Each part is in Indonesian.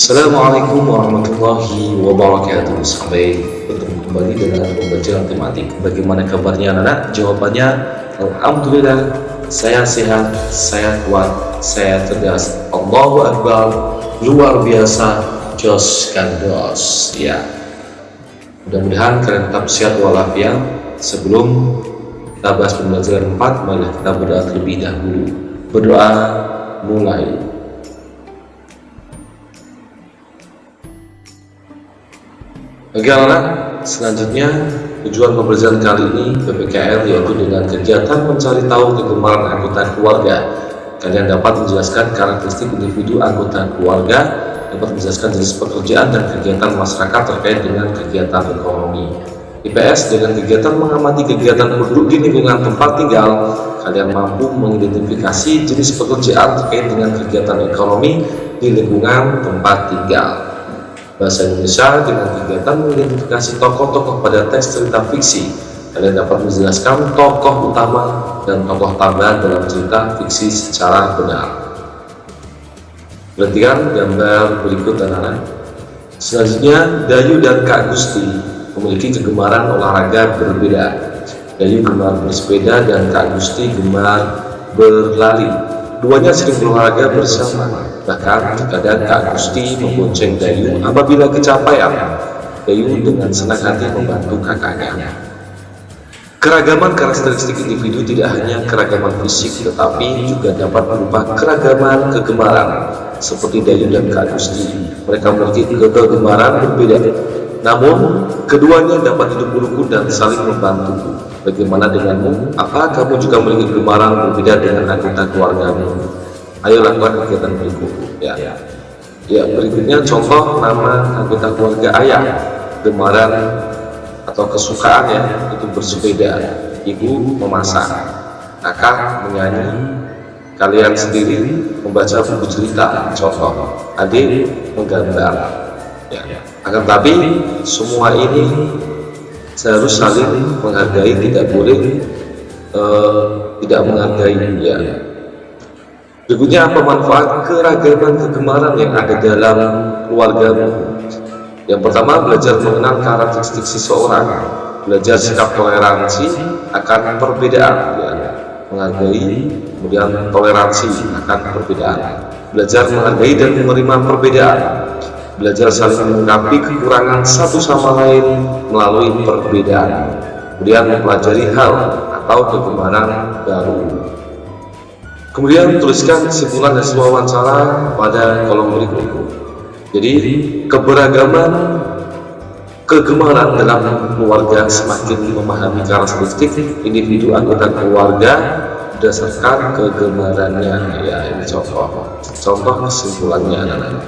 Assalamualaikum warahmatullahi wabarakatuh. Sampai bertemu kembali dengan pembelajaran tematik. Bagaimana kabarnya anak-anak? Jawabannya Alhamdulillah, saya sehat, saya kuat, saya cerdas. Allahu Akbar, luar biasa, jos kandos. Ya, mudah-mudahan kalian tetap sehat walafiat. Sebelum kita bahas pembelajaran 4, mari kita berdoa terlebih dahulu. Berdoa mulai. Oke anak, selanjutnya tujuan pembelajaran kali ini PPKL yaitu dengan kegiatan mencari tahu kegemaran anggota keluarga. Kalian dapat menjelaskan karakteristik individu anggota keluarga, dapat menjelaskan jenis pekerjaan dan kegiatan masyarakat terkait dengan kegiatan ekonomi. IPS dengan kegiatan mengamati kegiatan penduduk di lingkungan tempat tinggal, kalian mampu mengidentifikasi jenis pekerjaan terkait dengan kegiatan ekonomi di lingkungan tempat tinggal. Bahasa Indonesia dengan kegiatan mengidentifikasi tokoh-tokoh pada teks cerita fiksi. Kalian dapat menjelaskan tokoh utama dan tokoh tambahan dalam cerita fiksi secara benar. Perhatikan gambar berikut anak-anak. Selanjutnya, Dayu dan Kak Gusti memiliki kegemaran olahraga berbeda. Dayu gemar bersepeda dan Kak Gusti gemar berlari. Duanya sering berolahraga bersama. Bahkan terkadang Kak Gusti membonceng Dayu apabila kecapean. Dayu dengan senang hati membantu kakaknya. Keragaman karakteristik individu tidak hanya keragaman fisik, tetapi juga dapat berupa keragaman kegemaran. Seperti Dayu dan Kak Gusti, mereka memiliki kegemaran berbeda. Namun, keduanya dapat hidup rukun dan saling membantu. Bagaimana denganmu? Apa kamu juga memiliki kegemaran berbeda dengan anggota keluargamu? Ayo lakukan kegiatan berikut. Ya, berikutnya contoh nama anggota keluarga ayah. Kegemaran atau kesukaan itu bersepeda. Ibu memasak, kakak menyanyi, kalian sendiri membaca buku cerita. Contoh, adik menggambar. Akan tetapi semua ini harus saling menghargai, tidak boleh tidak menghargai. Berikutnya, apa manfaat keragaman kegemaran yang ada dalam keluargamu? Yang pertama, belajar mengenal karakteristik seseorang, belajar sikap toleransi akan perbedaan, menghargai, kemudian toleransi akan perbedaan, belajar menghargai dan menerima perbedaan, belajar saling melengkapi kekurangan satu sama lain melalui perbedaan, kemudian mempelajari hal atau kegemaran baru. Kemudian tuliskan kesimpulan hasil wawancara pada kolom berikut. Jadi keberagaman kegemaran dalam keluarga semakin memahami karakteristik individu anggota keluarga berdasarkan kegemarannya. Ini contoh kesimpulannya anak-anak.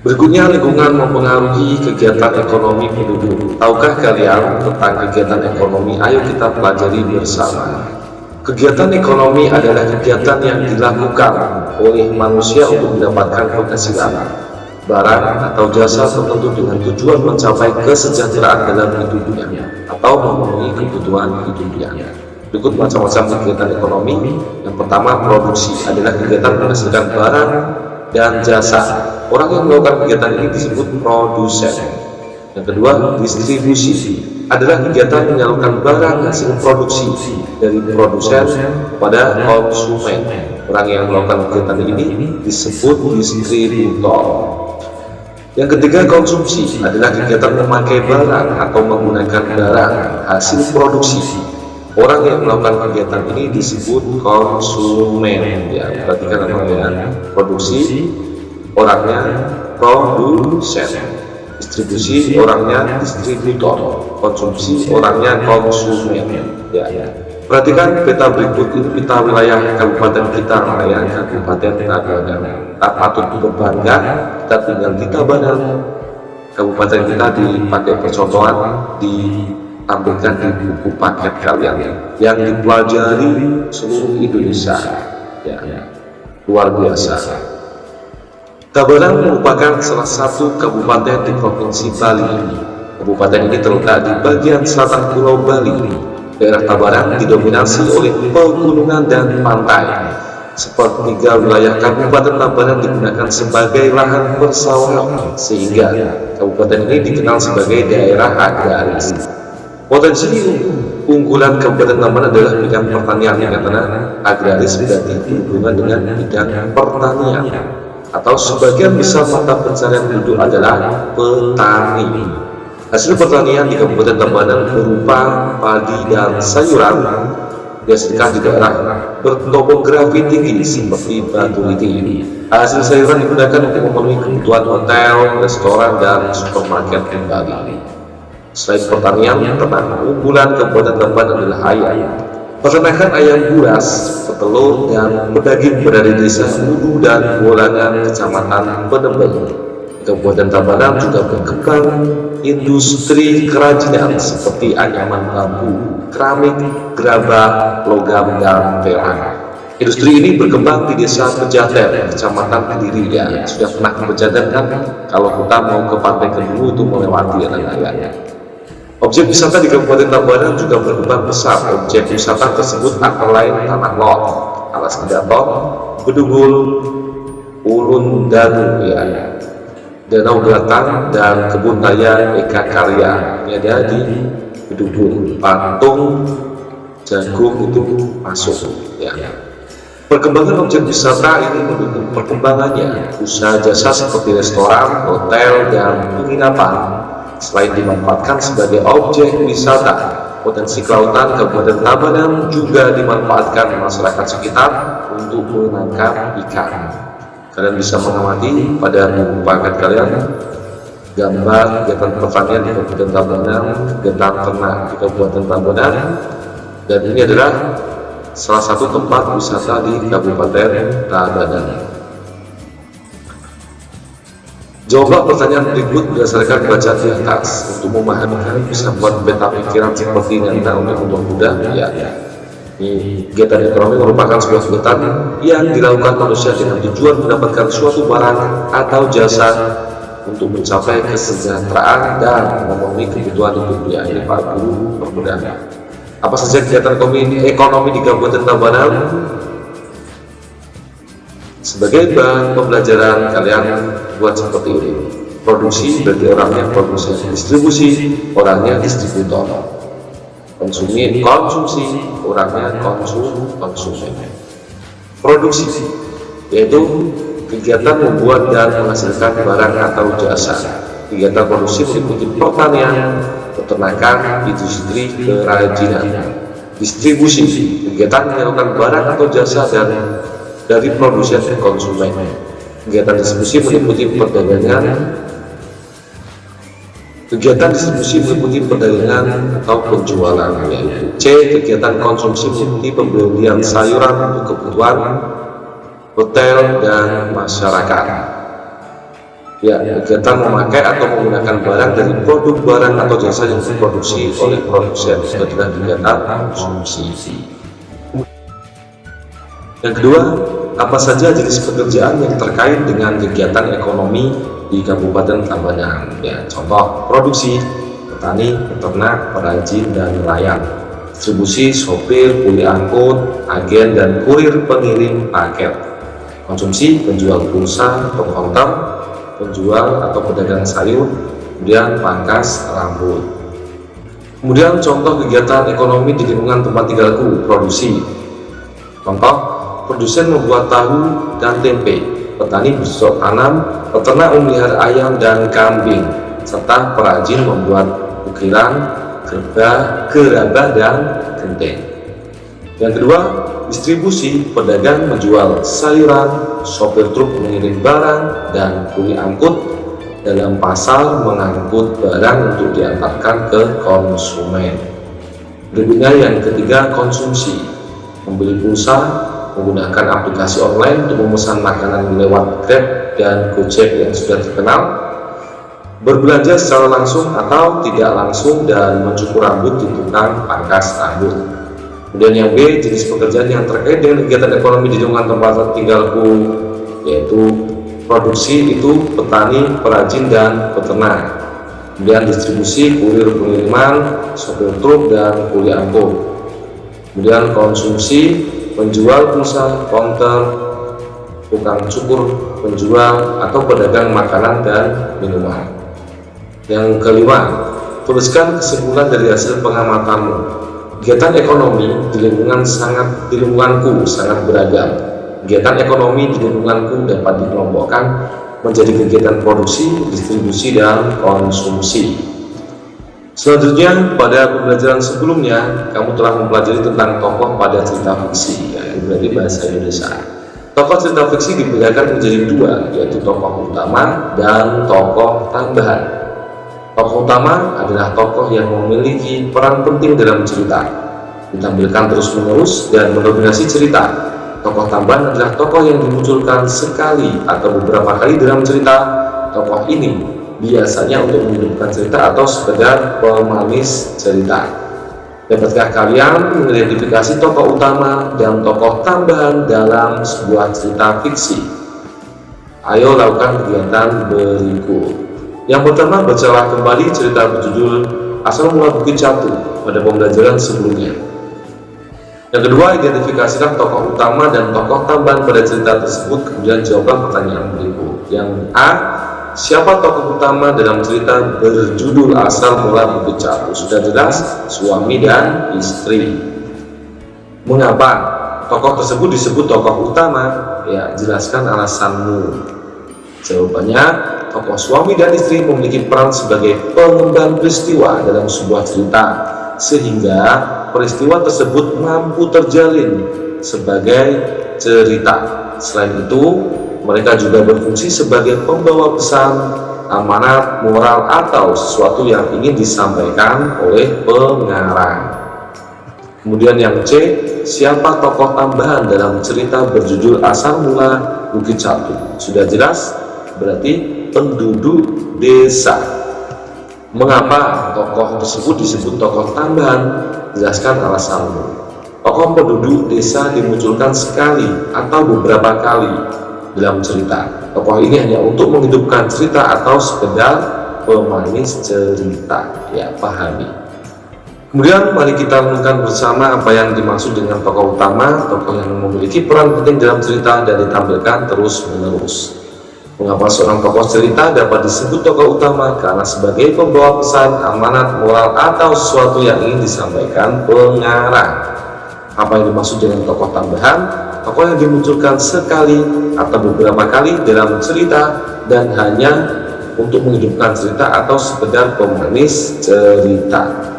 Berikutnya, lingkungan mempengaruhi kegiatan ekonomi penduduk. Tahukah kalian tentang kegiatan ekonomi? Ayo kita pelajari bersama. Kegiatan ekonomi adalah kegiatan yang dilakukan oleh manusia untuk mendapatkan penghasilan, barang atau jasa tertentu dengan tujuan mencapai kesejahteraan dalam hidupnya atau memenuhi kebutuhan hidupnya. Berikut macam-macam kegiatan ekonomi. Yang pertama, produksi adalah kegiatan menghasilkan barang dan jasa. Orang yang melakukan kegiatan ini disebut produsen. Yang kedua, distribusi adalah kegiatan menyalurkan barang hasil produksi dari produsen kepada konsumen. Orang yang melakukan kegiatan ini disebut distributor. Yang ketiga, konsumsi adalah kegiatan memakai barang atau menggunakan barang hasil produksi. Orang yang melakukan kegiatan ini disebut konsumen. Perhatikan namanya, produksi orangnya produsen, distribusi orangnya distributor, konsumsi orangnya konsumen. Perhatikan peta berikut ini, peta wilayah kabupaten kita, Kabupaten Tabanan. Tak patut berbangga, kita tinggal di Tabanan. Kabupaten kita dipakai percontohan, ditampilkan di buku paket kalian yang dipelajari seluruh Indonesia. Luar biasa. Tabanan merupakan salah satu kabupaten di Provinsi Bali. Kabupaten ini terletak di bagian selatan Pulau Bali. Daerah Tabanan didominasi oleh pegunungan dan pantai. sepertiga wilayah Kabupaten Tabanan digunakan sebagai lahan persawahan, sehingga kabupaten ini dikenal sebagai daerah agraris. Potensi unggulan Kabupaten Tabanan adalah bidang pertanian, karena agraris berarti berhubungan dengan bidang pertanian, atau sebagian besar mata pencarian penduduk adalah petani. Hasil pertanian di Kabupaten Tabanan berupa padi dan sayuran, biasanya di daerah bertopografi tinggi seperti Batu Liti. Hasil sayuran digunakan untuk memenuhi kebutuhan hotel, restoran, dan supermarket kembali. Selain pertanian, ternak unggulan Kabupaten Tabanan adalah ayam. Peternakan ayam buas, petelur, dan pedaging berada di desa Udu dan Bolangan, Kecamatan Penebel. Kabupaten Tabanan juga berkembang industri kerajinan seperti anyaman bambu, keramik, gerabah, logam, dan perak. Industri ini berkembang di desa Pejaten, Kecamatan Kediri. Ya, sudah pernah ke Pejaten kan? Kalau kita mau ke Pantai Kediri itu melewati ya. Objek wisata di Kabupaten Tabanan juga berkembang pesat. Objek wisata tersebut antara lain Tanah Lot, Alas Kedaton, Bedugul, Ulun Danu, Danau Gatang, dan Kebun Raya Eka Karya. Ini ada di Bedugul. Patung jagung itu masuk. Perkembangan objek wisata ini mendukung perkembangannya usaha jasa seperti restoran, hotel, dan penginapan. Selain dimanfaatkan sebagai objek wisata, potensi kelautan Kabupaten Tabanan juga dimanfaatkan masyarakat sekitar untuk menangkap ikan. Kalian bisa mengamati pada buku paket kalian gambar kegiatan pertanian di Kabupaten Tabanan, kegiatan ternak di Kabupaten Tabanan, dan ini adalah salah satu tempat wisata di Kabupaten Tabanan. Jawablah pertanyaan berikut berdasarkan bacaan di atas. Untuk memahami, kalian bisa buat peta pikiran seperti ini untuk mudah. Ini kegiatan ekonomi merupakan sebuah kegiatan yang dilakukan manusia dengan tujuan mendapatkan suatu barang atau jasa untuk mencapai kesejahteraan dan memenuhi kebutuhan hidupnya. Ini Pak Guru permudah. Apa saja kegiatan ekonomi di Kabupaten Tabanan? Sebagai bahan pembelajaran, kalian buat seperti ini. Produksi berarti orangnya produksi, distribusi orangnya distributor, konsumsi orangnya konsumen. Produksi yaitu kegiatan membuat dan menghasilkan barang atau jasa. Kegiatan produksi meliputi pertanian, peternakan, industri kerajinan. Distribusi kegiatan menyalurkan barang atau jasa dari produsen ke konsumen. Kegiatan distribusi meliputi perdagangan. Kegiatan distribusi meliputi perdagangan atau penjualan. C. Kegiatan konsumsi meliputi pembelian sayuran untuk kebutuhan hotel dan masyarakat. Kegiatan memakai atau menggunakan barang dari produk barang atau jasa yang diproduksi oleh produsen. Itu adalah kegiatan konsumsi. Yang kedua, apa saja jenis pekerjaan yang terkait dengan kegiatan ekonomi di Kabupaten Tabanan? Contoh, produksi, petani, peternak, perajin, dan nelayan. Distribusi, sopir, kuli angkut, agen, dan kurir pengirim paket. Konsumsi, penjual pulsa, pengkonter, penjual atau pedagang sayur, kemudian pangkas rambut. Kemudian contoh kegiatan ekonomi di lingkungan tempat tinggalku, produksi. Contoh, produsen membuat tahu dan tempe, petani bercocok tanam, peternak memelihara ayam dan kambing, serta perajin membuat ukiran, gerabah, dan genteng. Yang kedua, distribusi, pedagang menjual sayuran, sopir truk mengirim barang, dan kuli angkut dalam pasar mengangkut barang untuk diantarkan ke konsumen. Berikutnya yang ketiga, konsumsi, membeli pulsa, menggunakan aplikasi online untuk memesan makanan lewat Grab dan Gojek yang sudah terkenal, berbelanja secara langsung atau tidak langsung, dan mencukur rambut di tukang pangkas rambut. Kemudian yang B, jenis pekerjaan yang terkait dengan kegiatan ekonomi di lingkungan tempat tinggalku, yaitu produksi itu petani, perajin, dan peternak. Kemudian distribusi, kurir pengiriman, sopir truk, dan kuli angkut. Kemudian konsumsi penjual pulsa, konter, tukang cukur, penjual, atau pedagang makanan dan minuman. Yang kelima, tuliskan kesimpulan dari hasil pengamatanmu. Kegiatan ekonomi di lingkunganku sangat beragam. Kegiatan ekonomi di lingkunganku dapat dikelompokkan menjadi kegiatan produksi, distribusi, dan konsumsi. Selanjutnya, pada pembelajaran sebelumnya, kamu telah mempelajari tentang tokoh pada cerita fiksi, yaitu berarti bahasa Indonesia. Tokoh cerita fiksi dibedakan menjadi dua, yaitu tokoh utama dan tokoh tambahan. Tokoh utama adalah tokoh yang memiliki peran penting dalam cerita, ditampilkan terus-menerus dan mendominasi cerita. Tokoh tambahan adalah tokoh yang dimunculkan sekali atau beberapa kali dalam cerita. Tokoh ini biasanya untuk menghidupkan cerita atau sekedar pemanis cerita. Dapatkah kalian mengidentifikasi tokoh utama dan tokoh tambahan dalam sebuah cerita fiksi? Ayo lakukan kegiatan berikut. Yang pertama, bacalah kembali cerita berjudul Asal Mula Bukit Catu pada pembelajaran sebelumnya. Yang kedua, identifikasikan tokoh utama dan tokoh tambahan pada cerita tersebut, kemudian jawabkan pertanyaan berikut. Yang A, siapa tokoh utama dalam cerita berjudul Asal Mula Bukit Catu? Sudah jelas, suami dan istri. Mengapa tokoh tersebut disebut tokoh utama? Ya, jelaskan alasanmu. Jawabannya, tokoh suami dan istri memiliki peran sebagai pengemban peristiwa dalam sebuah cerita, sehingga peristiwa tersebut mampu terjalin sebagai cerita. Selain itu, mereka juga berfungsi sebagai pembawa pesan, amanat, moral, atau sesuatu yang ingin disampaikan oleh pengarang. Kemudian yang C, siapa tokoh tambahan dalam cerita berjudul Asal Mula Bukit Catu? Sudah jelas, berarti penduduk desa. Mengapa tokoh tersebut disebut tokoh tambahan? Jelaskan alasanmu. Tokoh penduduk desa dimunculkan sekali atau beberapa kali dalam cerita. Tokoh ini hanya untuk menghidupkan cerita atau sekedar pemanis cerita. Ya, pahami. Kemudian mari kita renungkan bersama apa yang dimaksud dengan tokoh utama, tokoh yang memiliki peran penting dalam cerita dan ditampilkan terus-menerus. Mengapa seorang tokoh cerita dapat disebut tokoh utama? Karena sebagai pembawa pesan, amanat, moral, atau sesuatu yang ingin disampaikan pengarang. Apa yang dimaksud dengan tokoh tambahan? Tokoh yang dimunculkan sekali atau beberapa kali dalam cerita dan hanya untuk menghidupkan cerita atau sekedar pemanis cerita.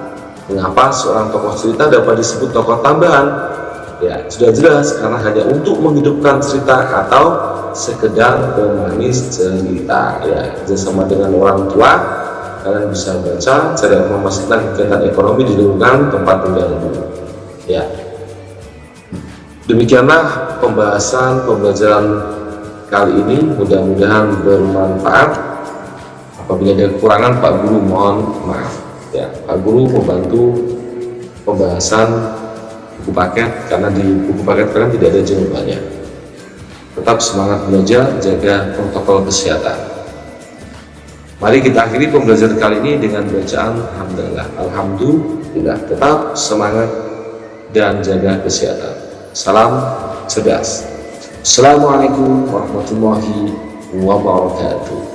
Mengapa seorang tokoh cerita dapat disebut tokoh tambahan? Ya, sudah jelas, karena hanya untuk menghidupkan cerita atau sekedar pemanis cerita. Ya, bersama dengan orang tua, kalian bisa baca cara memastikan kegiatan ekonomi di lingkungan tempat tinggalmu. Ya, demikianlah pembelajaran kali ini. Mudah-mudahan bermanfaat. Apabila ada kekurangan, Pak Guru mohon maaf. Ya, Pak Guru membantu pembahasan buku paket karena di buku paket kalian tidak ada jawabannya. Tetap semangat belajar, jaga protokol kesehatan. Mari kita akhiri pembelajaran kali ini dengan bacaan Alhamdulillah. Alhamdulillah, tetap semangat dan jaga kesehatan. Salam cerdas. Assalamualaikum warahmatullahi wabarakatuh.